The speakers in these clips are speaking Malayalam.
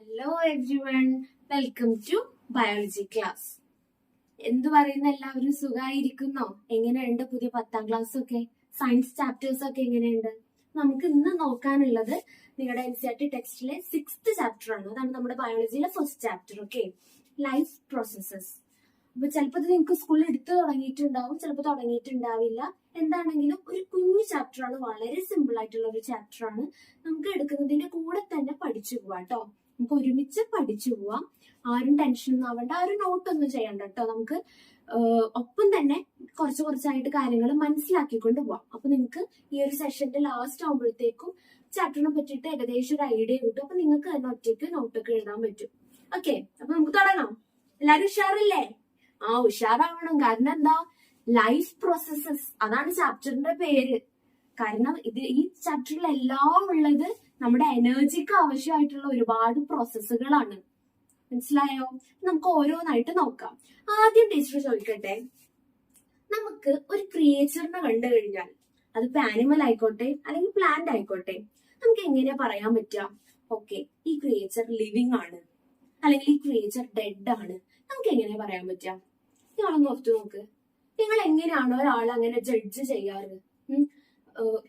Hello everyone, welcome two biology class. എന്തു പറയുന്ന എല്ലാവരും സുഖമായിരിക്കുന്നോ? എങ്ങനെയുണ്ട് പുതിയ 10ാം ക്ലാസ് ഒക്കെ? സയൻസ് ചാപ്റ്റേഴ്സ് ഒക്കെ എങ്ങനെയുണ്ട്? നമുക്ക് ഇന്ന് നോക്കാനുള്ളത് നിങ്ങളുടെ NCERT ടെക്സ്റ്റിലെ 6th ചാപ്റ്റർ ആണ്. അതാണ് നമ്മുടെ ബയോളജിയിലെ first chapter. Okay, life processes. അപ്പൊ ചിലപ്പോൾ ഇത് നിങ്ങൾക്ക് സ്കൂളിൽ എടുത്തു തുടങ്ങിയിട്ടുണ്ടാവും, ചിലപ്പോൾ തുടങ്ങിയിട്ടുണ്ടാവില്ല. എന്താണെങ്കിലും ഒരു കുഞ്ഞു ചാപ്റ്റർ ആണ്, വളരെ സിമ്പിൾ ആയിട്ടുള്ള ഒരു ചാപ്റ്റർ ആണ്. നമുക്ക് എടുക്കുന്നതിന്റെ കൂടെ തന്നെ പഠിച്ചു പോവാം കേട്ടോ. നമുക്ക് ഒരുമിച്ച് പഠിച്ചു പോവാം. ആരും ടെൻഷനൊന്നും ആവണ്ട, ആരും നോട്ടൊന്നും ചെയ്യണ്ട കേട്ടോ. നമുക്ക് ഒപ്പം തന്നെ കുറച്ച് കുറച്ചായിട്ട് കാര്യങ്ങൾ മനസ്സിലാക്കിക്കൊണ്ട് പോവാം. അപ്പൊ നിങ്ങൾക്ക് ഈ ഒരു സെഷന്റെ ലാസ്റ്റ് ആകുമ്പോഴത്തേക്കും ചാപ്റ്ററിനെ പറ്റിയിട്ട് ഏകദേശം ഒരു ഐഡിയ കിട്ടും. അപ്പൊ നിങ്ങൾക്ക് തന്നെ ഒറ്റയ്ക്ക് നോട്ടൊക്കെ എഴുതാൻ പറ്റും. ഓക്കെ, അപ്പൊ നമുക്ക് തുടങ്ങാം. എല്ലാരും ഉഷാറില്ലേ? ഉഷാറാവണം. കാരണം എന്താ? ലൈഫ് പ്രോസസ്സസ്, അതാണ് ചാപ്റ്ററിന്റെ പേര്. കാരണം ഈ ചാപ്റ്ററിൽ എല്ലാം ഉള്ളത് നമ്മുടെ എനർജിക്ക് ആവശ്യമായിട്ടുള്ള ഒരുപാട് പ്രോസസ്സുകളാണ്. മനസ്സിലായോ? നമുക്ക് ഓരോന്നായിട്ട് നോക്കാം. ആദ്യം ടീച്ചർ ചോദിക്കട്ടെ, നമുക്ക് ഒരു ക്രിയേച്ചറിനെ കണ്ടു കഴിഞ്ഞാൽ, അതിപ്പോ ആനിമൽ ആയിക്കോട്ടെ അല്ലെങ്കിൽ പ്ലാന്റ് ആയിക്കോട്ടെ, നമുക്ക് എങ്ങനെയാ പറയാൻ പറ്റുക? ഓക്കെ, ഈ ക്രിയേച്ചർ ലിവിങ് ആണ് അല്ലെങ്കിൽ ഈ ക്രിയേച്ചർ ഡെഡ് ആണ്. നമുക്ക് എങ്ങനെയാ പറയാൻ പറ്റുക? നിങ്ങളൊന്ന് ഓർത്തു നോക്ക്. നിങ്ങൾ എങ്ങനെയാണോ ഒരാളെ അങ്ങനെ ജഡ്ജ് ചെയ്യാറ്?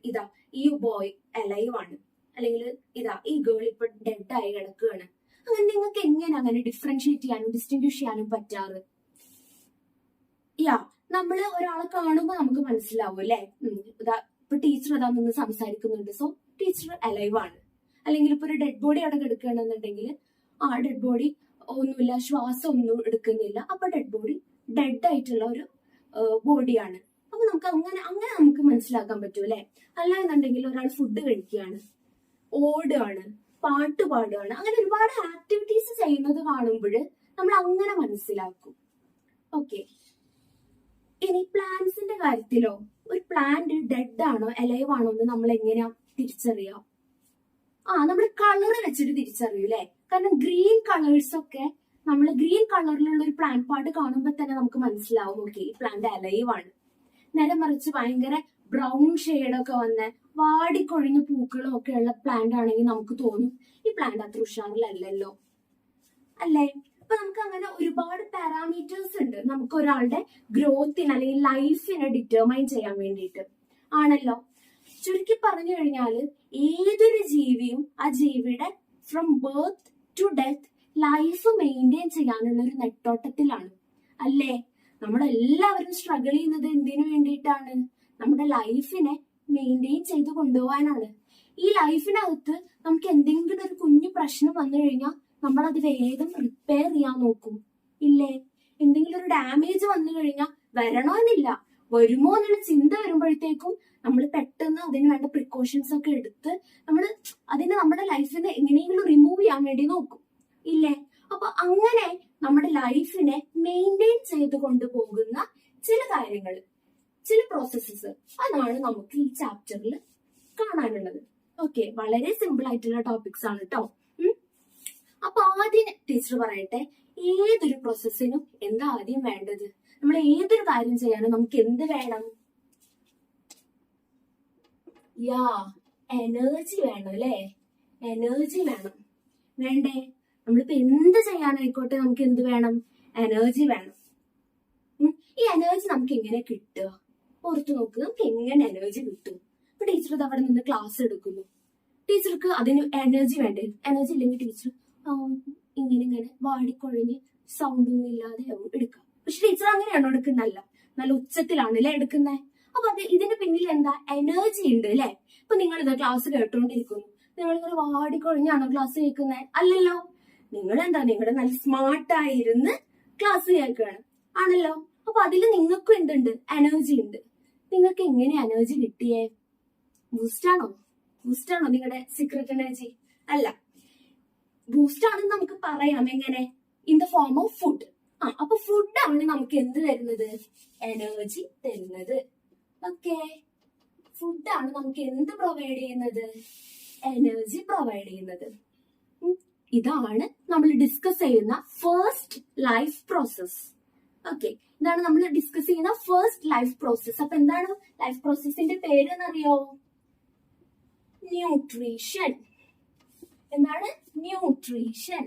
ഇതാ ഈ ബോയ് അലൈവ് ആണ്, അല്ലെങ്കിൽ ഇതാ ഈ ഗേൾ ഇപ്പൊ ഡെഡ് ആയി കിടക്കുകയാണ്. അങ്ങനെ നിങ്ങൾക്ക് എങ്ങനെ അങ്ങനെ ഡിഫറൻഷിയേറ്റ് ചെയ്യാനും ഡിസ്റ്റിങ്വിഷ് ചെയ്യാനും പറ്റാറ്? നമ്മള് ഒരാളെ കാണുമ്പോൾ നമുക്ക് മനസ്സിലാവും അല്ലെ. ഇതാ ഇപ്പൊ ടീച്ചർ അതാ നിന്ന് സംസാരിക്കുന്നുണ്ട്, സോ ടീച്ചർ അലൈവ് ആണ്. അല്ലെങ്കിൽ ഇപ്പൊ ഒരു ഡെഡ് ബോഡി അവിടെ കിടക്കുകയാണെന്നുണ്ടെങ്കിൽ ആ ഡെഡ് ബോഡി ഒന്നുമില്ല, ശ്വാസം ഒന്നും എടുക്കുന്നില്ല, അപ്പൊ ഡെഡ് ബോഡി ഡെഡ് ആയിട്ടുള്ള ഒരു ബോഡിയാണ്. അപ്പൊ നമുക്ക് അങ്ങനെ നമുക്ക് മനസ്സിലാക്കാൻ പറ്റും അല്ലെ. അല്ല എന്നുണ്ടെങ്കിൽ ഒരാൾ ഫുഡ് കഴിക്കുകയാണ്, ഓടുകയാണ്, പാട്ട് പാടുകയാണ്, അങ്ങനെ ഒരുപാട് ആക്ടിവിറ്റീസ് ചെയ്യുന്നത് കാണുമ്പോൾ നമ്മൾ അങ്ങനെ മനസ്സിലാക്കും. ഓക്കെ, ഇനി പ്ലാന്റ്സിന്റെ കാര്യത്തിലോ, ഒരു പ്ലാന്റ് ഡെഡ് ആണോ അലൈവ് ആണോ എന്ന് നമ്മൾ എങ്ങനെയാ തിരിച്ചറിയാം? നമ്മൾ കളർ വെച്ചിട്ട് തിരിച്ചറിയും അല്ലെ. കാരണം ഗ്രീൻ കളേഴ്സ് ഒക്കെ, നമ്മൾ ഗ്രീൻ കളറിലുള്ള ഒരു പ്ലാന്റ് പാർട്ട് കാണുമ്പോൾ തന്നെ നമുക്ക് മനസ്സിലാവും, ഓക്കെ ഈ പ്ലാന്റ് അലൈവ് ആണ്. നേരെ മറിച്ച് ഭയങ്കര ബ്രൗൺ ഷെയ്ഡൊക്കെ വന്ന് വാടിക്കൊഴിഞ്ഞ പൂക്കളും ഒക്കെ ഉള്ള പ്ലാന്റ് ആണെങ്കിൽ നമുക്ക് തോന്നും ഈ പ്ലാന്റ് അത്ര ഉഷാറിലല്ലോ അല്ലേ. അപ്പൊ നമുക്ക് അങ്ങനെ ഒരുപാട് പാരാമീറ്റേഴ്സ് ഉണ്ട് നമുക്ക് ഒരാളുടെ ഗ്രോത്തിന് അല്ലെങ്കിൽ ലൈഫിനെ ഡിറ്റർമൈൻ ചെയ്യാൻ വേണ്ടിയിട്ട് ആണല്ലോ. ചുരുക്കി പറഞ്ഞു കഴിഞ്ഞാൽ ഏതൊരു ജീവിയും ആ ജീവിയുടെ from birth to death life maintain ചെയ്യാനുള്ള ഒരു നെട്ടോട്ടത്തിലാണ് അല്ലേ. നമ്മളെല്ലാവരും സ്ട്രഗിൾ ചെയ്യുന്നത് എന്തിനു വേണ്ടിയിട്ടാണ്? നമ്മുടെ ലൈഫിനെ മെയിൻറ്റെയിൻ ചെയ്ത് കൊണ്ടുപോകാനാണ്. ഈ ലൈഫിനകത്ത് നമുക്ക് എന്തെങ്കിലും ഒരു കുഞ്ഞു പ്രശ്നം വന്നു കഴിഞ്ഞാൽ നമ്മളത് വേഗം റിപ്പയർ ചെയ്യാൻ നോക്കും ഇല്ലേ. എന്തെങ്കിലും ഒരു ഡാമേജ് വന്നു കഴിഞ്ഞാൽ വരണോ എന്നില്ല, വരുമോ എന്നുള്ള ചിന്ത വരുമ്പോഴത്തേക്കും നമ്മൾ പെട്ടെന്ന് അതിന് വേണ്ട പ്രിക്കോഷൻസ് ഒക്കെ എടുത്ത് അതിനെ നമ്മുടെ ലൈഫിനെ എങ്ങനെയെങ്കിലും റിമൂവ് ചെയ്യാൻ വേണ്ടി നോക്കും ഇല്ലേ. അപ്പൊ അങ്ങനെ നമ്മുടെ ലൈഫിനെ മെയിൻറ്റെയിൻ ചെയ്ത് കൊണ്ടുപോകുന്ന ചില കാര്യങ്ങൾ, ചില പ്രോസസ്സസ്, അതാണ് നമുക്ക് ഈ ചാപ്റ്ററിൽ കാണാനുള്ളത്. ഓക്കെ, വളരെ സിമ്പിൾ ആയിട്ടുള്ള ടോപ്പിക്സ് ആണ് കേട്ടോ. അപ്പൊ ആദ്യം ടീച്ചർ പറയട്ടെ, ഏതൊരു പ്രോസസ്സിനും എന്താ ആദ്യം വേണ്ടത്? നമ്മൾ ഏതൊരു കാര്യം ചെയ്യാനും നമുക്ക് എന്ത് വേണം? എനർജി വേണം അല്ലെ. എനർജി വേണം, വേണ്ടേ? നമ്മളിപ്പോ എന്ത് ചെയ്യാനായിക്കോട്ടെ നമുക്ക് എന്ത് വേണം? എനർജി വേണം. ഈ എനർജി നമുക്ക് എങ്ങനെ കിട്ടുക? ഓർത്തു നോക്ക്, നമുക്ക് എങ്ങനെ എനർജി കിട്ടും? ഇപ്പൊ ടീച്ചർ ഇത് അവിടെ നിന്ന് ക്ലാസ് എടുക്കുന്നു, ടീച്ചർക്ക് അതിന് എനർജി വേണ്ടേ? എനർജി ഇല്ലെങ്കിൽ ടീച്ചർ ഇങ്ങനെ വാടിക്കൊഴിഞ്ഞ് സൗണ്ട് ഒന്നും ഇല്ലാതെ എടുക്കാം. പക്ഷെ ടീച്ചർ അങ്ങനെയാണോ എടുക്കുന്നല്ല, നല്ല ഉച്ചത്തിലാണ് അല്ലെ എടുക്കുന്നത്. അപ്പൊ ഇതിന് പിന്നിൽ എന്താ? എനർജി ഉണ്ട് അല്ലെ. ഇപ്പൊ നിങ്ങൾ ഇത് ക്ലാസ് കേട്ടോണ്ടിരിക്കുന്നു, നിങ്ങളിങ്ങനെ വാടിക്കൊഴിഞ്ഞാണോ ക്ലാസ് കേൾക്കുന്നത്? അല്ലല്ലോ. നിങ്ങളുടെ നല്ല സ്മാർട്ടായിരുന്ന് ക്ലാസ് കേൾക്കുകയാണ് ആണല്ലോ. അപ്പൊ അതിൽ നിങ്ങൾക്കും എന്തുണ്ട്? എനർജി ഉണ്ട്. നിങ്ങൾക്ക് എങ്ങനെ എനർജി കിട്ടിയേ? ബൂസ്റ്റാണോ നിങ്ങളുടെ സീക്രട്ട് എനർജി? അല്ല, ബൂസ്റ്റ് ആണെന്ന് നമുക്ക് പറയാം. എങ്ങനെ? In the form of food. അപ്പൊ ഫുഡാണ് നമുക്ക് എന്ത് തരുന്നത്? എനർജി തരുന്നത്. ഓക്കെ, ഫുഡാണ് നമുക്ക് എന്ത് പ്രൊവൈഡ് ചെയ്യുന്നത്? എനർജി പ്രൊവൈഡ് ചെയ്യുന്നത്. ഇതാണ് നമ്മൾ ഡിസ്കസ് ചെയ്യുന്ന ഫസ്റ്റ് ലൈഫ് പ്രോസസ്. ഓക്കെ, ഇതാണ് നമ്മൾ ഡിസ്കസ് ചെയ്യുന്ന ഫസ്റ്റ് ലൈഫ് പ്രോസസ്. അപ്പൊ എന്താണ് ലൈഫ് പ്രോസസ്സിന്റെ പേര് എന്നറിയോ? ന്യൂട്രീഷൻ. എന്താണ് ന്യൂട്രീഷൻ.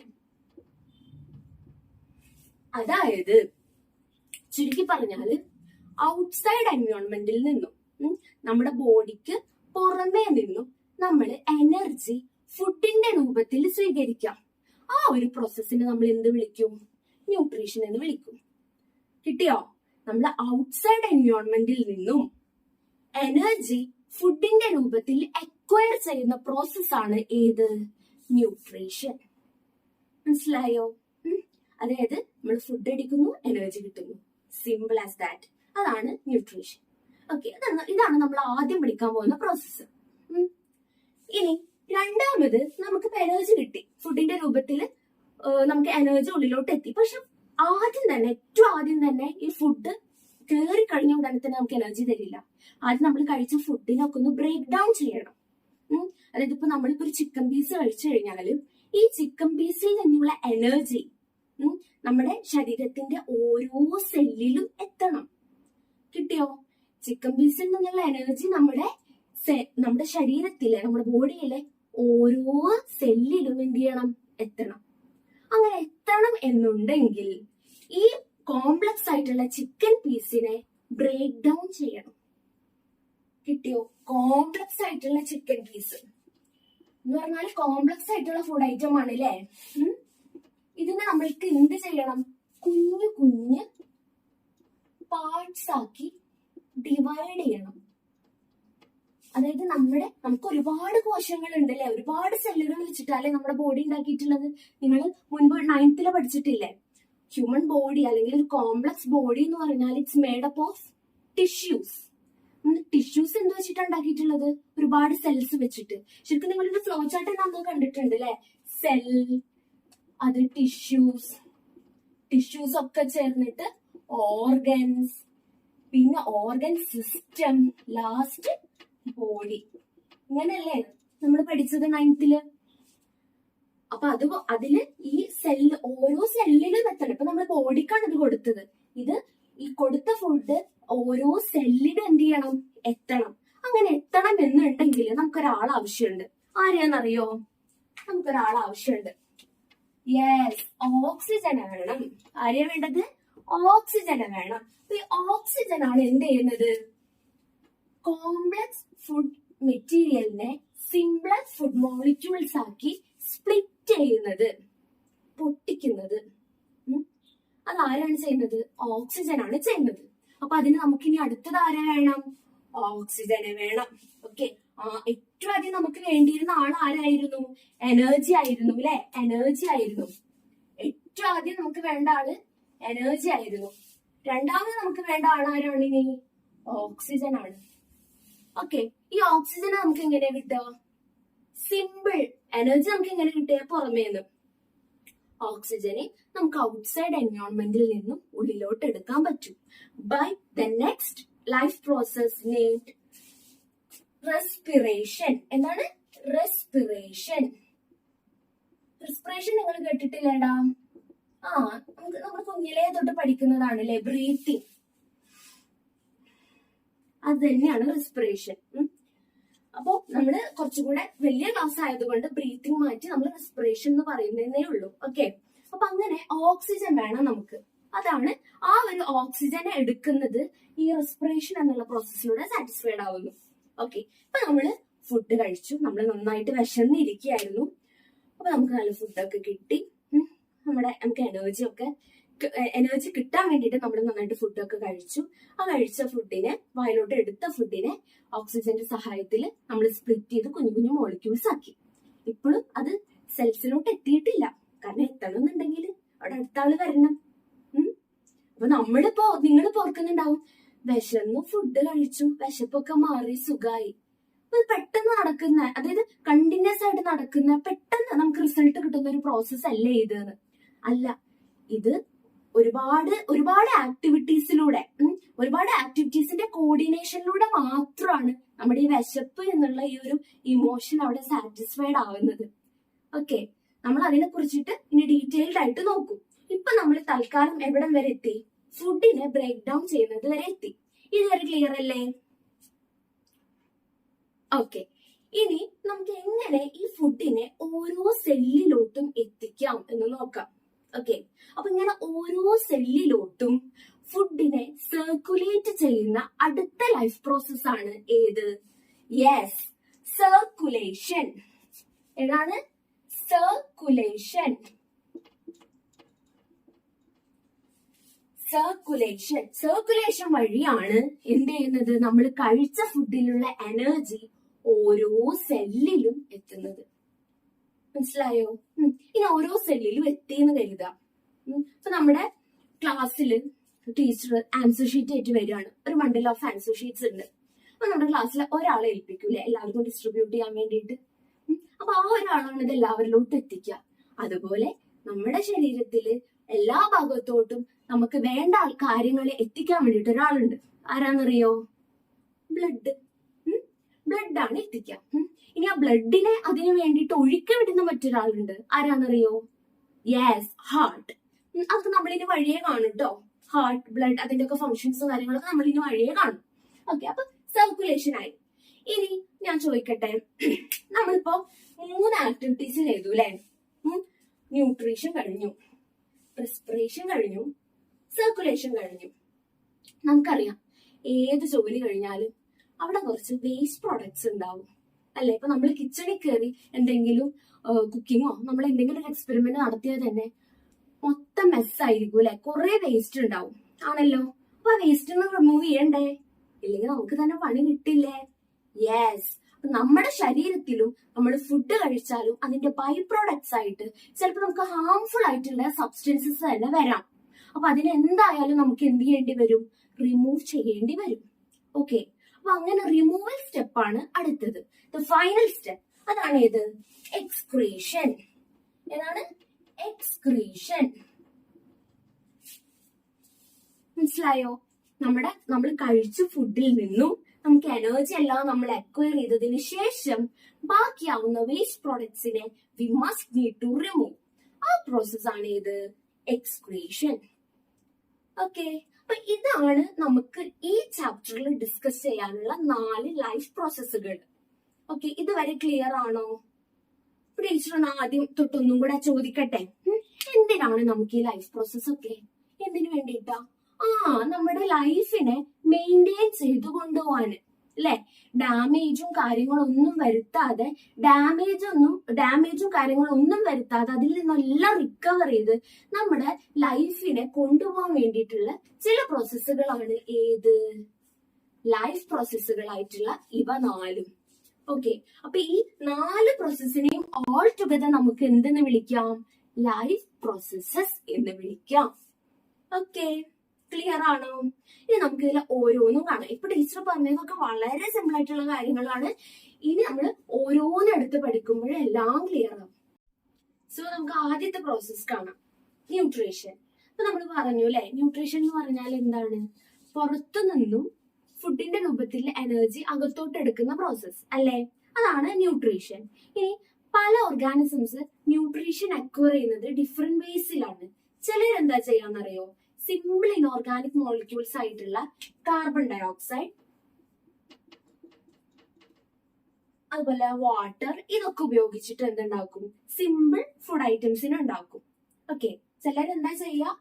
അതായത് ചുരുക്കി പറഞ്ഞാല് ഔട്ട്സൈഡ് എൻവയോൺമെന്റിൽ നിന്നും നമ്മുടെ ബോഡിക്ക് പുറമേ നിന്നും നമ്മൾ എനർജി ഫുഡിന്റെ രൂപത്തിൽ സ്വീകരിക്കാം. ആ ഒരു പ്രോസസ്സിനെ നമ്മൾ എന്ത് വിളിക്കും? ന്യൂട്രീഷൻ എന്ന് വിളിക്കും. കിട്ടിയോ? നമ്മൾ ഔട്ട്സൈഡ് എൻവയോൺമെന്റിൽ നിന്നും എനർജി ഫുഡിന്റെ രൂപത്തിൽ അക്വയർ ചെയ്യുന്ന പ്രോസസ്സാണ് ഏത്? ന്യൂട്രീഷൻ. മനസ്സിലായോ? അതായത് നമ്മൾ ഫുഡ് അടിക്കുന്നു, എനർജി കിട്ടുന്നു. Simple as that. അതാണ് ന്യൂട്രീഷൻ. ഓക്കെ, ഇതാണ് നമ്മൾ ആദ്യം പഠിക്കാൻ പോകുന്ന പ്രോസസ്സ്. ഇനി രണ്ടാമത് നമുക്ക് എനർജി കിട്ടി, ഫുഡിന്റെ രൂപത്തിൽ നമുക്ക് എനർജി ഉള്ളിലോട്ട് എത്തി. പക്ഷെ ഏറ്റവും ആദ്യം തന്നെ ഈ ഫുഡ് കയറി കഴിഞ്ഞ ഉടനെ തന്നെ നമുക്ക് എനർജി തരില്ല. ആദ്യം നമ്മൾ കഴിച്ച ഫുഡിനൊക്കെ ഒന്ന് ബ്രേക്ക് ഡൗൺ ചെയ്യണം. അതായത് ഇപ്പൊ നമ്മളിപ്പോ ഒരു ചിക്കൻ പീസ് കഴിച്ചു കഴിഞ്ഞാലും ഈ ചിക്കൻ പീസിൽ നിന്നുള്ള എനർജി നമ്മുടെ ശരീരത്തിന്റെ ഓരോ സെല്ലിലും എത്തണം. കിട്ടിയോ? ചിക്കൻ പീസിൽ നിന്നുള്ള എനർജി നമ്മുടെ ശരീരത്തിലെ, നമ്മുടെ ബോഡിയിലെ ഓരോ സെല്ലിലും എന്ത് ചെയ്യണം? എത്തണം. അങ്ങനെ എത്തണം എന്നുണ്ടെങ്കിൽ ഈ കോംപ്ലക്സ് ആയിട്ടുള്ള ചിക്കൻ പീസിനെ ബ്രേക്ക് ഡൗൺ ചെയ്യണം. കിട്ടിയോ? കോംപ്ലക്സ് ആയിട്ടുള്ള ചിക്കൻ പീസ് എന്ന് പറഞ്ഞാൽ കോംപ്ലക്സ് ആയിട്ടുള്ള ഫുഡ് ഐറ്റം ആണ് അല്ലേ? ഇതിനെ നമ്മൾക്ക് എന്ത് ചെയ്യണം? കുഞ്ഞു കുഞ്ഞ് പാർട്സ് ആക്കി ഡിവൈഡ് ചെയ്യണം. അതായത് നമുക്ക് ഒരുപാട് കോശങ്ങൾ ഉണ്ട് അല്ലെ, ഒരുപാട് സെല്ലുകൾ വെച്ചിട്ടല്ലേ നമ്മുടെ ബോഡി ഉണ്ടാക്കിയിട്ടുള്ളത്. നിങ്ങൾ മുൻപ് 9th പഠിച്ചിട്ടില്ലേ? ഹ്യൂമൻ ബോഡി അല്ലെങ്കിൽ ഒരു കോംപ്ലക്സ് ബോഡി എന്ന് പറഞ്ഞാൽ it's made up of tissues. Tissues എന്ത് വെച്ചിട്ടാണ് ഉണ്ടാക്കിയിട്ടുള്ളത്? ഒരുപാട് സെൽസ് വെച്ചിട്ട്. ശരിക്കും നിങ്ങളൊരു ഫ്ലോ ചാർട്ട് നമ്മൾ കണ്ടിട്ടുണ്ട് അല്ലെ? സെൽ, അത് ടിഷ്യൂസ് ഒക്കെ ചേർന്നിട്ട് ഓർഗൻസ്, പിന്നെ ഓർഗൻ സിസ്റ്റം, ലാസ്റ്റ് ബോഡി. ഇങ്ങനെയല്ലേ നമ്മൾ പഠിച്ചത് 9th? അപ്പൊ അതില് ഈ സെല്ല്, ഓരോ സെല്ലിലും എത്തണം. ഇപ്പൊ നമ്മൾ ബോഡിക്കാണ് ഇത് കൊടുത്തത്. ഈ കൊടുത്ത ഫുഡ് ഓരോ സെല്ലിനും എന്ത് ചെയ്യണം? എത്തണം. അങ്ങനെ എത്തണം എന്നുണ്ടെങ്കിൽ നമുക്കൊരാൾ ആവശ്യമുണ്ട്. ആരെയാണെന്നറിയോ? നമുക്കൊരാൾ ആവശ്യമുണ്ട്. യെസ്, ഓക്സിജൻ വേണം. ആരെയാ വേണ്ടത്? ഓക്സിജനെ വേണം. അപ്പൊ ഈ ഓക്സിജൻ ആണ് എന്ത് ചെയ്യുന്നത്? കോംപ്ലക്സ് ഫുഡ് മെറ്റീരിയലിനെ സിംപ്ലർ ഫുഡ് മോളിക്യൂൾസ് ആക്കി സ്പ്ലിറ്റ് ചെയ്യുന്നത്, പൊട്ടിക്കുന്നത്. അതാരാണ് ചെയ്യുന്നത്? ഓക്സിജൻ ആണ് ചെയ്യുന്നത്. അപ്പൊ അതിന് നമുക്കിനി അടുത്തത് ആരെ വേണം? ഓക്സിജനെ വേണം. ഓക്കെ, ഏറ്റവും ആദ്യം നമുക്ക് വേണ്ടിയിരുന്ന ആൾ ആരായിരുന്നു? എനർജി ആയിരുന്നു അല്ലെ? എനർജി ആയിരുന്നു ഏറ്റവും ആദ്യം നമുക്ക് വേണ്ട ആള്. എനർജി ആയിരുന്നു. രണ്ടാമത് നമുക്ക് വേണ്ട ആളാരാണ്? ഇനി ഓക്സിജൻ ആണ്. ഓക്കെ, ഈ ഓക്സിജനെ നമുക്ക് എങ്ങനെയാ കിട്ടുക? സിമ്പിൾ. എനർജി നമുക്ക് എങ്ങനെ കിട്ടിയ? പുറമേന്ന്. ഓക്സിജനെ നമുക്ക് ഔട്ട്സൈഡ് എൻവയോൺമെന്റിൽ നിന്നും ഉള്ളിലോട്ട് എടുക്കാൻ പറ്റും by the next life process named respiration. എന്താണ് റെസ്പിറേഷൻ? റെസ്പിറേഷൻ നിങ്ങൾ കേട്ടിട്ടില്ലേടാ? നമ്മൾ കുഞ്ഞിലേ തൊട്ട് പഠിക്കുന്നതാണ് അല്ലെ? ബ്രീത്തിങ്. അത് തന്നെയാണ് റെസ്പിറേഷൻ. അപ്പോ നമ്മള് കുറച്ചുകൂടെ വലിയ ക്ലാസ് ആയതുകൊണ്ട് ബ്രീത്തിങ് മാറ്റി നമ്മൾ റെസ്പിറേഷൻ എന്ന് പറയുന്നതേ ഉള്ളൂ. ഓക്കെ, അപ്പൊ അങ്ങനെ ഓക്സിജൻ വേണം നമുക്ക്. അതാണ് ആ ഒരു ഓക്സിജനെ എടുക്കുന്നത് ഈ റെസ്പിറേഷൻ എന്നുള്ള പ്രോസസ്സിലൂടെ സാറ്റിസ്ഫൈഡ് ആവുന്നു. ഓക്കെ, ഇപ്പൊ നമ്മള് ഫുഡ് കഴിച്ചു, നമ്മൾ നന്നായിട്ട് വിശന്നിരിക്കുകയായിരുന്നു. അപ്പൊ നമുക്ക് നല്ല ഫുഡൊക്കെ കിട്ടി. നമുക്ക് എനർജി കിട്ടാൻ വേണ്ടിയിട്ട് നമ്മൾ നന്നായിട്ട് ഫുഡൊക്കെ കഴിച്ചു. ആ കഴിച്ച ഫുഡിനെ, വായിലോട്ട് എടുത്ത ഫുഡിനെ ഓക്സിജന്റെ സഹായത്തിൽ നമ്മൾ സ്പ്ലിറ്റ് ചെയ്ത് കുഞ്ഞു കുഞ്ഞു മോളിക്യൂൾസ് ആക്കി. ഇപ്പോഴും അത് സെൽസിലോട്ട് എത്തിയിട്ടില്ല. കാരണം എത്തണമെന്നുണ്ടെങ്കിൽ അവിടെ അടുത്ത ആള് വരണം. അപ്പൊ നിങ്ങൾ ഓർക്കുന്നുണ്ടാവും, വിശന്നു ഫുഡ് കഴിച്ചു, വിശപ്പൊക്കെ മാറി, സുഖമായി. പെട്ടെന്ന് നടക്കുന്ന, അതായത് കണ്ടിന്യൂസ് ആയിട്ട് നടക്കുന്ന, പെട്ടെന്ന് നമുക്ക് റിസൾട്ട് കിട്ടുന്ന ഒരു പ്രോസസ് അല്ലേ ഇത്? അല്ല, ഇത് ഒരുപാട് ആക്ടിവിറ്റീസിന്റെ കോർഡിനേഷനിലൂടെ മാത്രമാണ് നമ്മുടെ ഈ വിശപ്പ് എന്നുള്ള ഈ ഒരു ഇമോഷൻ അവിടെ സാറ്റിസ്ഫൈഡ് ആവുന്നത്. ഓക്കെ, നമ്മൾ അതിനെ കുറിച്ചിട്ട് ഇനി ഡീറ്റെയിൽഡ് ആയിട്ട് നോക്കും. ഇപ്പൊ നമ്മൾ തൽക്കാലം എവിടം വരെ എത്തി? ഫുഡിനെ ബ്രേക്ക് ഡൗൺ ചെയ്യുന്നത് വരെ എത്തി. ഇതുവരെ ക്ലിയർ അല്ലേ? ഓക്കെ, ഇനി നമുക്ക് എങ്ങനെ ഈ ഫുഡിനെ ഓരോ സെല്ലിലോട്ടും എത്തിക്കാം എന്ന് നോക്കാം. ഓക്കെ, അപ്പൊ ഇങ്ങനെ ഓരോ സെല്ലിലോട്ടും ഫുഡിനെ സർക്കുലേറ്റ് ചെയ്യുന്ന അടുത്ത ലൈഫ് പ്രോസസ് ആണ് ഏത്? Yes, circulation. ഏതാണ്? സർക്കുലേഷൻ. സർക്കുലേഷൻ വഴിയാണ് എന്ത് ചെയ്യുന്നത്? നമ്മൾ കഴിച്ച ഫുഡിലുള്ള എനർജി ഓരോ സെല്ലിലും എത്തുന്നത്. മനസ്സിലായോ? ഇനി ഓരോ സെല്ലിലും എത്തിയെന്ന് കരുതാം. ഇപ്പൊ നമ്മുടെ ക്ലാസ്സിൽ ടീച്ചർ ആൻസർ ഷീറ്റ് ആയിട്ട് വരികയാണ്. ഒരു ബണ്ടിൽ ഓഫ് ആൻസർ ഷീറ്റ്സ് ഉണ്ട്. അപ്പൊ നമ്മുടെ ക്ലാസ്സിൽ ഒരാളെ ഏൽപ്പിക്കൂലേ എല്ലാവർക്കും ഡിസ്ട്രിബ്യൂട്ട് ചെയ്യാൻ വേണ്ടിയിട്ട്. അപ്പൊ ആ ഒരാളാണ് ഇത് എല്ലാവരിലോട്ടും എത്തിക്കുക. അതുപോലെ നമ്മുടെ ശരീരത്തില് എല്ലാ ഭാഗത്തോട്ടും നമുക്ക് വേണ്ട കാര്യങ്ങളെ എത്തിക്കാൻ വേണ്ടിയിട്ട് ഒരാളുണ്ട്. ആരാന്നറിയോ? ബ്ലഡ്. ബ്ലഡാണ് എത്തിക്കുക. ഇനി ആ ബ്ലഡിനെ അതിനു വേണ്ടിയിട്ട് ഒഴുക്കി വിടുന്ന മറ്റൊരാളുണ്ട്. ആരാന്നറിയോ? Yes, heart. അതൊക്കെ നമ്മളിനി വഴിയെ കാണും കേട്ടോ. ഹാർട്ട്, ബ്ലഡ്, അതിന്റെ ഒക്കെ ഫങ്ഷൻസും കാര്യങ്ങളൊക്കെ നമ്മളിനി വഴിയെ കാണും. ഓക്കെ, അപ്പൊ സർക്കുലേഷൻ ആയി. ഇനി ഞാൻ ചോദിക്കട്ടെ, നമ്മളിപ്പോ 3 ആക്ടിവിറ്റീസ് ചെയ്തു അല്ലെ? ന്യൂട്രീഷൻ കഴിഞ്ഞു, റെസ്പിറേഷൻ കഴിഞ്ഞു, സർക്കുലേഷൻ കഴിഞ്ഞു. നമുക്കറിയാം ഏത് ജോലി കഴിഞ്ഞാലും അവിടെ കുറച്ച് വേസ്റ്റ് പ്രോഡക്ട്സ് ഉണ്ടാവും അല്ലെ? ഇപ്പൊ നമ്മൾ കിച്ചണിൽ കയറി എന്തെങ്കിലും കുക്കിങ്ങോ നമ്മൾ എന്തെങ്കിലും ഒരു എക്സ്പെരിമെന്റ് നടത്തിയാൽ തന്നെ മൊത്തം മെസ്സായിരിക്കും അല്ലെ? കുറെ വേസ്റ്റ് ഉണ്ടാവും ആണല്ലോ. അപ്പൊ ആ വേസ്റ്റ് റിമൂവ് ചെയ്യണ്ടേ? ഇല്ലെങ്കിൽ നമുക്ക് തന്നെ പണി കിട്ടില്ലേ? യെസ്, നമ്മുടെ ശരീരത്തിലും നമ്മൾ ഫുഡ് കഴിച്ചാലും അതിന്റെ ബൈ പ്രോഡക്ട്സ് ആയിട്ട് ചിലപ്പോൾ നമുക്ക് ഹാർംഫുൾ ആയിട്ടുള്ള സബ്സ്റ്റൻസസ് തന്നെ വരാം. അപ്പൊ അതിന് എന്തായാലും നമുക്ക് എന്ത് ചെയ്യേണ്ടി വരും? റിമൂവ് ചെയ്യേണ്ടി വരും. ഓക്കെ, അപ്പൊ അങ്ങനെ റിമൂവൽ സ്റ്റെപ്പാണ് അടുത്തത്. ദ ഫൈനൽ സ്റ്റെപ്പ് അതാണ് ഏത്? എക്സ്ക്രീഷൻ. ഏതാണ്? എക്സ്ക്രീഷൻ. മനസ്സിലായോ? നമ്മൾ കഴിച്ച ഫുഡിൽ നിന്നും നമുക്ക് എനർജി എല്ലാം നമ്മൾ അക്വയർ ചെയ്തതിന് ശേഷം ബാക്കിയാവുന്ന വേസ്റ്റ് പ്രോഡക്ട്സിനെ we must need to remove. ആ പ്രോസസ് ആണ് ഏത്? എക്സ്ക്രീഷൻ. ഓക്കെ, അപ്പൊ ഇതാണ് നമുക്ക് ഈ ചാപ്റ്ററിൽ ഡിസ്കസ് ചെയ്യാനുള്ള 4 ലൈഫ് പ്രോസസ്സുകൾ. ഓക്കെ, ഇതുവരെ ക്ലിയർ ആണോ? ടീച്ചർ ആദ്യം തൊട്ടൊന്നും കൂടെ ചോദിക്കട്ടെ, എന്തിനാണ് നമുക്ക് ഈ ലൈഫ് പ്രോസസ് ഒക്കെ? എന്തിനു വേണ്ടിയിട്ടാ? നമ്മുടെ ലൈഫിനെ മെയിൻറ്റെയിൻ ചെയ്തു കൊണ്ടുപോവാന് അല്ലെ? ഡാമേജും കാര്യങ്ങളൊന്നും വരുത്താതെ അതിൽ നിന്നെല്ലാം റിക്കവർ ചെയ്ത് നമ്മുടെ ലൈഫിനെ കൊണ്ടുപോകാൻ വേണ്ടിയിട്ടുള്ള ചില പ്രോസസ്സുകളാണ് ഏത്? ലൈഫ് പ്രോസസ്സുകളായിട്ടുള്ള ഇവ 4. ഓക്കെ, അപ്പൊ ഈ 4 പ്രോസസ്സിനെയും ഓൾ ടുഗദർ നമുക്ക് എന്തെന്ന് വിളിക്കാം? ലൈഫ് പ്രോസസ്സസ് എന്ന് വിളിക്കാം. ഓക്കെ, ക്ലിയർ ആണോ? ഇനി നമുക്ക് ഇതിൽ ഓരോന്നും കാണാം. ഇപ്പൊ ടീച്ചർ പറഞ്ഞതൊക്കെ വളരെ സിമ്പിൾ ആയിട്ടുള്ള കാര്യങ്ങളാണ്. ഇനി നമ്മൾ ഓരോന്നെടുത്ത് പഠിക്കുമ്പോഴേ എല്ലാം ക്ലിയർ ആവും. സോ നമുക്ക് ആദ്യത്തെ പ്രോസസ് കാണാം, ന്യൂട്രീഷൻ. അപ്പൊ നമ്മൾ പറഞ്ഞു അല്ലെ, ന്യൂട്രീഷൻ എന്ന് പറഞ്ഞാൽ എന്താണ്? പുറത്തു നിന്നും ഫുഡിന്റെ രൂപത്തിൽ എനർജി അകത്തോട്ട് എടുക്കുന്ന പ്രോസസ് അല്ലെ? അതാണ് ന്യൂട്രീഷൻ. ഇനി പല ഓർഗാനിസംസ് ന്യൂട്രീഷൻ അക്വയർ ചെയ്യുന്നത് ഡിഫറെന്റ് വേസിലാണ്. ചിലരെന്താ ചെയ്യാന്നറിയോ? സിമ്പിൾ ഇൻഓർഗാനിക് മോളിക്യൂൾസ് ആയിട്ടുള്ള കാർബൺ ഡയോക്സൈഡ്, അതുപോലെ വാട്ടർ, ഇതൊക്കെ ഉപയോഗിച്ചിട്ട് എന്തുണ്ടാക്കും? സിമ്പിൾ ഫുഡ് ഐറ്റംസിനെ ഉണ്ടാക്കും. ഓക്കെ, ചിലരെന്താ ചെയ്യുക?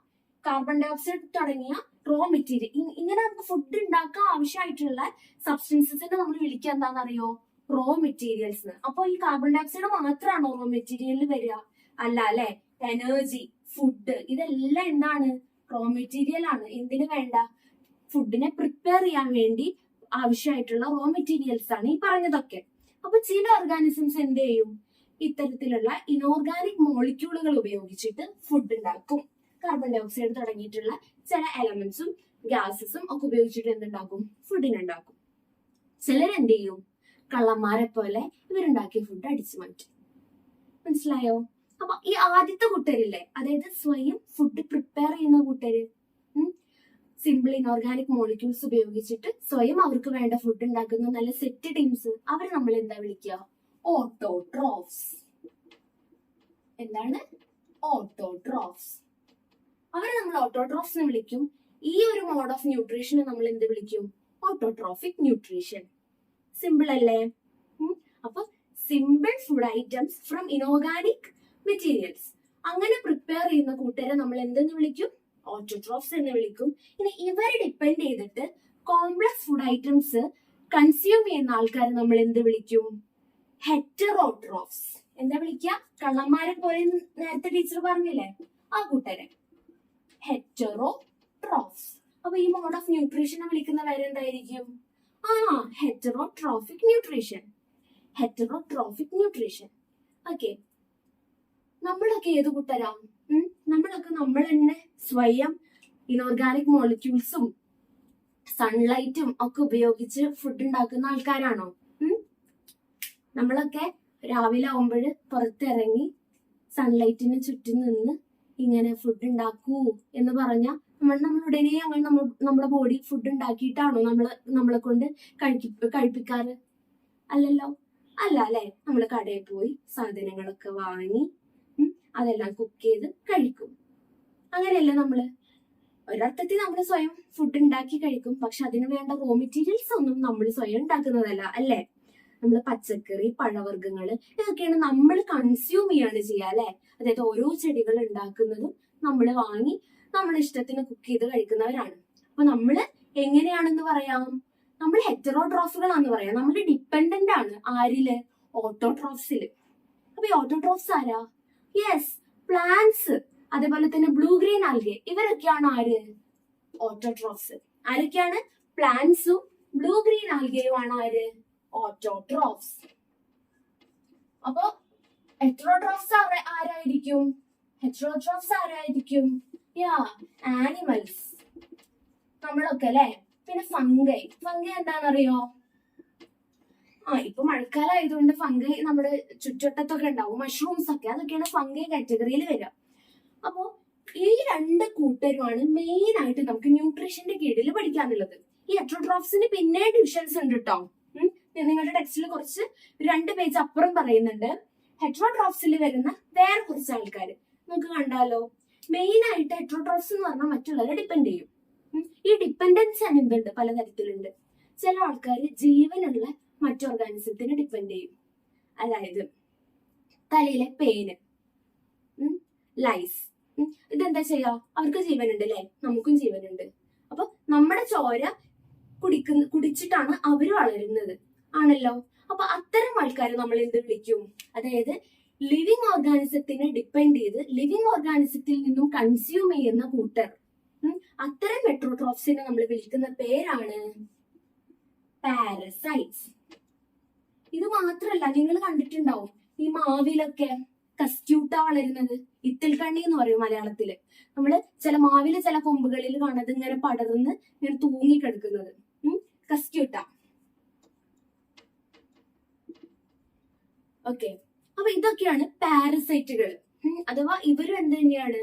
കാർബൺ ഡയോക്സൈഡ് തുടങ്ങിയ റോ മെറ്റീരിയൽ, ഇങ്ങനെ നമുക്ക് ഫുഡ് ഉണ്ടാക്കാൻ ആവശ്യമായിട്ടുള്ള സബ്സ്റ്റൻസസിനെ നമ്മൾ വിളിക്കുക എന്താണെന്നറിയോ? Raw materials. അപ്പൊ ഈ കാർബൺ ഡയോക്സൈഡ് മാത്രമാണോ റോ മെറ്റീരിയലിൽ വരിക? അല്ല അല്ലെ? എനർജി, ഫുഡ്, ഇതെല്ലാം എന്താണ്? റോ മെറ്റീരിയൽ ആണ്. എന്തിനു വേണ്ട? ഫുഡിനെ പ്രിപ്പയർ ചെയ്യാൻ വേണ്ടി ആവശ്യമായിട്ടുള്ള റോ മെറ്റീരിയൽസ് ആണ് ഈ പറഞ്ഞതൊക്കെ. അപ്പൊ ചില ഓർഗാനിസംസ് എന്ത് ചെയ്യും? ഇത്തരത്തിലുള്ള ഇനോർഗാനിക് മോളിക്യൂളുകൾ ഉപയോഗിച്ചിട്ട് ഫുഡ് ഉണ്ടാക്കും. കാർബൺ ഡയോക്സൈഡ് തുടങ്ങിയിട്ടുള്ള ചില എലമെന്റ്സും ഗ്യാസസും ഒക്കെ ഉപയോഗിച്ചിട്ട് എന്തുണ്ടാക്കും? ഫുഡിനുണ്ടാക്കും. ചിലരെന്ത് ചെയ്യും? കള്ളന്മാരെ പോലെ ഇവരുണ്ടാക്കിയ ഫുഡ് അടിച്ചു മാറ്റും. മനസ്സിലായോ? അപ്പൊ ഈ ആദ്യത്തെ കൂട്ടരില്ലേ, അതായത് സ്വയം ഫുഡ് പ്രിപ്പയർ ചെയ്യുന്ന കൂട്ടര്, സിമ്പിൾ ഇൻഓർഗാനിക് മോളിക്യൂൾസ് ഉപയോഗിച്ചിട്ട് സ്വയം അവർക്ക് വേണ്ട ഫുഡ് ഉണ്ടാക്കുന്ന നല്ല സെറ്റ് ടീംസ്, അവരെ നമ്മൾ എന്താ വിളിക്കുക? ഓട്ടോട്രോഫ്സ്. എന്താണ്? ഓട്ടോട്രോഫ്സ്. അവരെ നമ്മൾ ഓട്ടോട്രോഫ്സ് എന്ന് വിളിക്കും. ഈ ഒരു മോഡ് ഓഫ് ന്യൂട്രീഷനെ നമ്മൾ എന്ത് വിളിക്കും? Autotrophic nutrition. സിമ്പിൾ അല്ലേ? അപ്പൊ simple food items from inorganic materials അങ്ങനെ പ്രിപ്പയർ ചെയ്യുന്ന കൂട്ടുകാരെ നമ്മൾ എന്തെന്ന് വിളിക്കും? ഓട്ടോട്രോഫ്സ് എന്ന് വിളിക്കും. ഇനി ഇവരെ ഡിപ്പെൻഡ് ചെയ്തിട്ട് കോംപ്ലക്സ് ഫുഡ് ഐറ്റംസ് കൺസ്യൂം ചെയ്യുന്ന ആൾക്കാരെ നമ്മൾ എന്ത് വിളിക്കും? ഹെറ്ററോട്രോഫ്സ്. എന്താ വിളിക്കുക? കള്ളന്മാരെ പോലെ നേരത്തെ ടീച്ചർ പറഞ്ഞില്ലേ, ആ കൂട്ടരെ ഹെറ്ററോട്രോഫ്സ്. അപ്പൊ ഈ മോഡ് ഓഫ് ന്യൂട്രീഷനെ വിളിക്കുന്ന പേരെന്തായിരിക്കും? Heterotrophic nutrition. Heterotrophic nutrition. Okay, നമ്മളൊക്കെ ഏത് കൂട്ടരാ? നമ്മളൊക്കെ നമ്മൾ തന്നെ സ്വയം ഇനോർഗാനിക് മോളിക്യൂൾസും സൺലൈറ്റും ഒക്കെ ഉപയോഗിച്ച് ഫുഡ് ഉണ്ടാക്കുന്ന ആൾക്കാരാണോ? നമ്മളൊക്കെ രാവിലെ ആവുമ്പോൾ പുറത്തിറങ്ങി സൺലൈറ്റിന് ചുറ്റും നിന്ന് ഇങ്ങനെ ഫുഡ് ഉണ്ടാക്കൂ എന്ന് പറഞ്ഞാൽ നമ്മൾ ഉടനെ നമ്മുടെ ബോഡി ഫുഡ് ഉണ്ടാക്കിയിട്ടാണോ നമ്മളെ കൊണ്ട് കഴിപ്പിക്കാറ്? അല്ലല്ലോ. അല്ല അല്ലെ? നമ്മൾ കടയിൽ പോയി സാധനങ്ങളൊക്കെ വാങ്ങി അതെല്ലാം കുക്ക് ചെയ്ത് കഴിക്കും. അങ്ങനെയല്ലേ നമ്മള്? ഒരർത്ഥത്തിൽ നമ്മൾ സ്വയം ഫുഡ് ഉണ്ടാക്കി കഴിക്കും. പക്ഷെ അതിന് വേണ്ട റോ മെറ്റീരിയൽസ് ഒന്നും നമ്മൾ സ്വയം ഉണ്ടാക്കുന്നതല്ല, അല്ലെ? നമ്മൾ പച്ചക്കറി, പഴവർഗ്ഗങ്ങള് ഇതൊക്കെയാണ് നമ്മൾ കൺസ്യൂം ചെയ്യാണ് ചെയ്യുക, അല്ലെ? അതായത് ഓരോ ചെടികൾ ഉണ്ടാക്കുന്നതും നമ്മൾ വാങ്ങി നമ്മൾ ഇഷ്ടത്തിന് കുക്ക് ചെയ്ത് കഴിക്കുന്നവരാണ്. അപ്പൊ നമ്മള് എങ്ങനെയാണെന്ന് പറയാം? നമ്മൾ ഹെറ്ററോട്രോഫുകളാന്ന് പറയാം. നമ്മൾ ഡിപ്പെൻഡന്റ് ആണ് ആരില്? ഓട്ടോട്രോഫ്സില്. അപ്പൊ ഈ ഓട്ടോട്രോഫ്സ് ആരാ? Yes, plants. അതേപോലെ തന്നെ ബ്ലൂ ഗ്രീൻ ആൽഗെ, ഇവരൊക്കെയാണ് ആര്? ഓട്ടോട്രോഫ്സ്. ആരൊക്കെയാണ്? പ്ലാന്റ്സും ബ്ലൂ ഗ്രീൻ ആൽഗയും ആണ് ആര്? ഓട്ടോട്രോഫ്സ്. അപ്പൊ ഹെറ്ററോട്രോഫ്സ് ആരായിരിക്കും? ഹെറ്ററോട്രോഫ്സ് ആരായിരിക്കും? ആനിമൽസ്, നമ്മളൊക്കെ അല്ലെ. പിന്നെ ഫംഗൈ. ഫംഗൈ എന്താണെന്നറിയോ? ഇപ്പൊ മഴക്കാലം ആയതുകൊണ്ട് ഫംഗൈ നമ്മുടെ ചുറ്റുവട്ടത്തൊക്കെ ഉണ്ടാവും. മഷ്റൂംസ് ഒക്കെ, അതൊക്കെയാണ് ഫംഗൈ കാറ്റഗറിയിൽ വരിക. അപ്പോ ഈ രണ്ട് കൂട്ടരുമാണ് മെയിൻ ആയിട്ട് നമുക്ക് ന്യൂട്രീഷന്റെ കീഴിൽ പഠിക്കാനുള്ളത്. ഈ ഹെറ്ററോട്രോഫ്സിന് പിന്നെ ഡിവിഷൻസ് ഉണ്ട് കേട്ടോ. നിങ്ങളുടെ ടെക്സ്റ്റിൽ കുറച്ച് 2 പേജ് അപ്പുറം പറയുന്നുണ്ട്. ഹെറ്ററോട്രോഫ്സിൽ വരുന്ന വേറെ കുറച്ച് ആൾക്കാർ നമുക്ക് കണ്ടാലോ. മെയിൻ ആയിട്ട് ഹെറ്ററോട്രോഫ്സ് എന്ന് പറഞ്ഞാൽ മറ്റുള്ളവരെ ഡിപ്പെൻഡ് ചെയ്യും. ഈ ഡിപ്പെൻഡൻസ് എന്തുണ്ട്? പലതരത്തിലുണ്ട്. ചില ആൾക്കാർ ജീവനുള്ള മറ്റു ഓർഗാനിസത്തിന് ഡിപ്പെൻഡ് ചെയ്യും. അതായത് തലയിലെ പേന്, ലൈസ്, ഇതെന്താ ചെയ്യാ? അവർക്ക് ജീവനുണ്ട് അല്ലെ? നമുക്കും ജീവനുണ്ട്. അപ്പൊ നമ്മുടെ ചോര കുടിച്ചിട്ടാണ് അവര് വളരുന്നത്, ആണല്ലോ. അപ്പൊ അത്തരം ആൾക്കാരെ നമ്മൾ എന്ത് വിളിക്കും? അതായത് ലിവിങ് ഓർഗാനിസത്തിനെ ഡിപ്പെൻഡ് ചെയ്ത് ലിവിങ് ഓർഗാനിസത്തിൽ നിന്നും കൺസ്യൂം ചെയ്യുന്ന കൂട്ടർ, അത്തരം ഹെറ്ററോട്രോഫ്സിനെ നമ്മൾ വിളിക്കുന്ന പേരാണ് പാരസൈറ്റ്സ്. ഇത് മാത്രല്ല, നിങ്ങൾ കണ്ടിട്ടുണ്ടാവും ഈ മാവിലൊക്കെ കസ്ക്യൂട്ട വളരുന്നത്. ഇത്തിൽക്കണ്ണി എന്ന് പറയും മലയാളത്തില്. നമ്മള് ചില മാവിലെ ചില കൊമ്പുകളിൽ കാണുന്നത് ഇങ്ങനെ പടർന്ന് ഇങ്ങനെ തൂങ്ങിക്കിടക്കുന്നത്, കസ്ക്യൂട്ട. ഓക്കെ, അപ്പൊ ഇതൊക്കെയാണ് പാരസൈറ്റുകൾ. അഥവാ ഇവരും എന്ത് തന്നെയാണ്?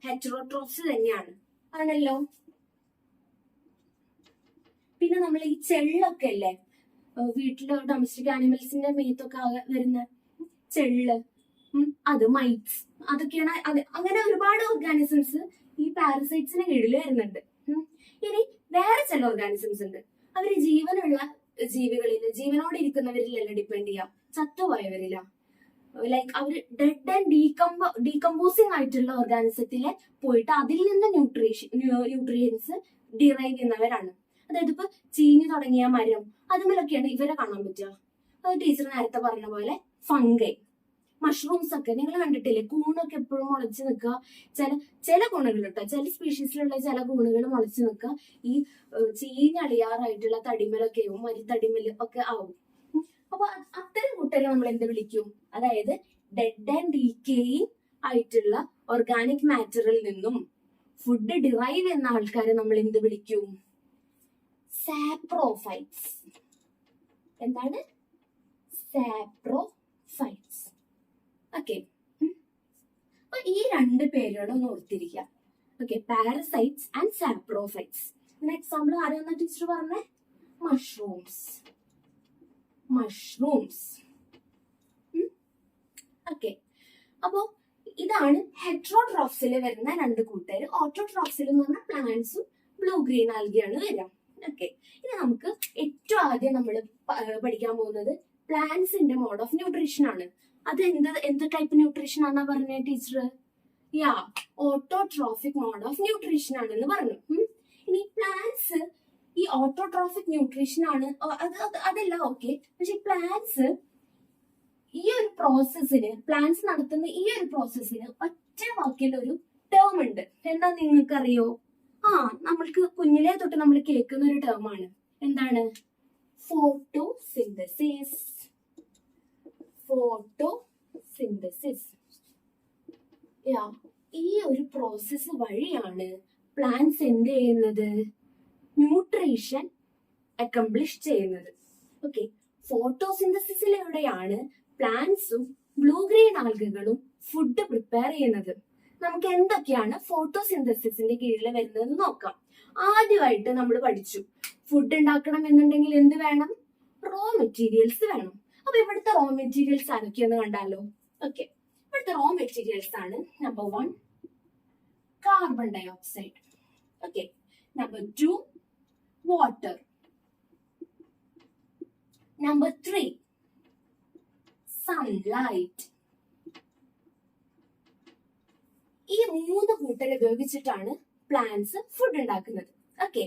ഹെറ്ററോട്രോഫ്സ് തന്നെയാണ്, ആണല്ലോ. പിന്നെ നമ്മൾ ഈ ചെള്ളൊക്കെ അല്ലേ, വീട്ടില് ഡൊമസ്റ്റിക് ആനിമൽസിന്റെ മേത്തൊക്കെ വരുന്ന ചെള്ള്, അത് മൈറ്റ്സ്, അതൊക്കെയാണ്. അങ്ങനെ ഒരുപാട് ഓർഗാനിസംസ് ഈ പാരസൈറ്റ്സിന് കീഴിൽ വരുന്നുണ്ട്. ഇനി വേറെ ചില ഓർഗാനിസംസ് ഉണ്ട്. അവര് ജീവനുള്ള ജീവികളിൽ, ജീവനോടെ ഇരിക്കുന്നവരിലല്ല ഡിപ്പെൻഡ് ചെയ്യാം, ചത്തുപോയവരില്ല. ലൈക്ക് അവര് ഡെഡ് ആൻഡ് ഡീകമ്പോസിങ് ആയിട്ടുള്ള ഓർഗാനിസത്തിലെ പോയിട്ട് അതിൽ നിന്ന് ന്യൂട്രിയൻസ് ഡിറൈവ് ചെയ്യുന്നവരാണ്. അതായത് ഇപ്പൊ ചീഞ്ഞു തുടങ്ങിയ മരം, അതുമല്ലൊക്കെയാണ് ഇവരെ കാണാൻ പറ്റുക. അത് ടീച്ചർ നേരത്തെ പറഞ്ഞ പോലെ ഫംഗൈ, മഷ്റൂംസ് ഒക്കെ നിങ്ങൾ കണ്ടിട്ടില്ലേ? കൂണൊക്കെ എപ്പോഴും മുളച്ച് നിൽക്കുക. ചില കൂണുകൾ കേട്ടോ, ചില സ്പീഷീസിലുള്ള ചില കൂണുകൾ മുളച്ച് നിൽക്കുക ഈ ചീഞ്ഞളിയാറായിട്ടുള്ള തടിമലൊക്കെയും മരിത്തടിമല് ഒക്കെ ആവും. അപ്പൊ അത്തരം കൂട്ടരെ നമ്മൾ എന്ത് വിളിക്കും? അതായത് ഡെഡ് ആൻഡ് ഡീക്കേയിങ് ആയിട്ടുള്ള ഓർഗാനിക് മാറ്ററിൽ നിന്നും ഫുഡ് ഡിറൈവ് ചെയ്യുന്ന ആൾക്കാരെ നമ്മൾ എന്ത് വിളിക്കും? സാപ്രോഫൈറ്റ്സ്. എന്താണ്? സാപ്രോഫൈറ്റ്സ്. ഓക്കെ, അപ്പൊ ഈ 2 പേരുകളൊന്ന് ഓർത്തിരിക്കുക. Okay, parasites and saprophytes. Example ആരാന്ന ടീച്ചർ പറഞ്ഞേ? മഷ്റൂംസ്. ഓക്കെ, അപ്പോ ഇതാണ് ഹെറ്ററോട്രോഫ്സിൽ വരുന്ന 2 കൂട്ടര്. ഓട്ടോട്രോഫ്സിൽ എന്ന് പറഞ്ഞാൽ പ്ലാന്റ്സും ബ്ലൂ ഗ്രീൻ ആൽഗയാണ് വരിക. ഓക്കെ, ഇനി നമുക്ക് ഏറ്റവും ആദ്യം നമ്മൾ പഠിക്കാൻ പോകുന്നത് പ്ലാന്റ്സിന്റെ മോഡ് ഓഫ് ന്യൂട്രീഷൻ ആണ്. അത് എന്ത് ടൈപ്പ് ന്യൂട്രീഷൻ ആണെന്നാ പറഞ്ഞ teacher? Yeah, autotrophic mode of nutrition ആണെന്ന് പറഞ്ഞു. ഇനി പ്ലാന്റ്സ് ഈ ഓട്ടോട്രോഫിക് ന്യൂട്രീഷൻ ആണ്, അതല്ല ഓക്കെ. പക്ഷെ പ്ലാന്റ്സ് ഈ ഒരു പ്രോസസ്സിന്, പ്ലാന്റ്സ് നടത്തുന്ന ഈ ഒരു പ്രോസസ്സിന് ഒറ്റ വാക്കിൽ ഒരു ടേം ഉണ്ട്. എന്താ നിങ്ങൾക്കറിയോ? നമ്മൾക്ക് കുഞ്ഞിലെ തൊട്ട് നമ്മൾ കേൾക്കുന്ന ഒരു ടേം ആണ്. എന്താണ്? ഫോട്ടോസിന്തസിസ്. ഫോട്ടോസിന്തസിസ്. ഈ ഒരു പ്രോസസ്സ് വഴിയാണ് പ്ലാന്റ്സ് എന്ത് ചെയ്യുന്നത്? ന്യൂട്രീഷൻ അക്കംപ്ലിഷ് ചെയ്യുന്നത്. ഓക്കെ, ഫോട്ടോസിന്തസിസിലൂടെയാണ് പ്ലാന്റ്സും ബ്ലൂ ഗ്രീൻ ആൽഗകളും ഫുഡ് പ്രിപ്പയർ ചെയ്യുന്നത്. നമുക്ക് എന്തൊക്കെയാണ് ഫോട്ടോസിന്തസിസിന്റെ കീഴിൽ വരുന്നതെന്ന് നോക്കാം. ആദ്യമായിട്ട് നമ്മൾ പഠിച്ചു, ഫുഡ് ഉണ്ടാക്കണം എന്നുണ്ടെങ്കിൽ എന്ത് വേണം? റോ മെറ്റീരിയൽസ് വേണം. അപ്പൊ ഇവിടുത്തെ റോ മെറ്റീരിയൽസ് ആരൊക്കെയെന്ന് കണ്ടാലോ? ഓക്കെ, ഇവിടുത്തെ റോ മെറ്റീരിയൽസ് ആണ് number 1 carbon dioxide. Okay, number 2 water. Number 3 sunlight. ഈ 3 കൂട്ടർ ഉപയോഗിച്ചിട്ടാണ് പ്ലാന്റ്സ് ഫുഡ് ഉണ്ടാക്കുന്നത്. ഓക്കെ,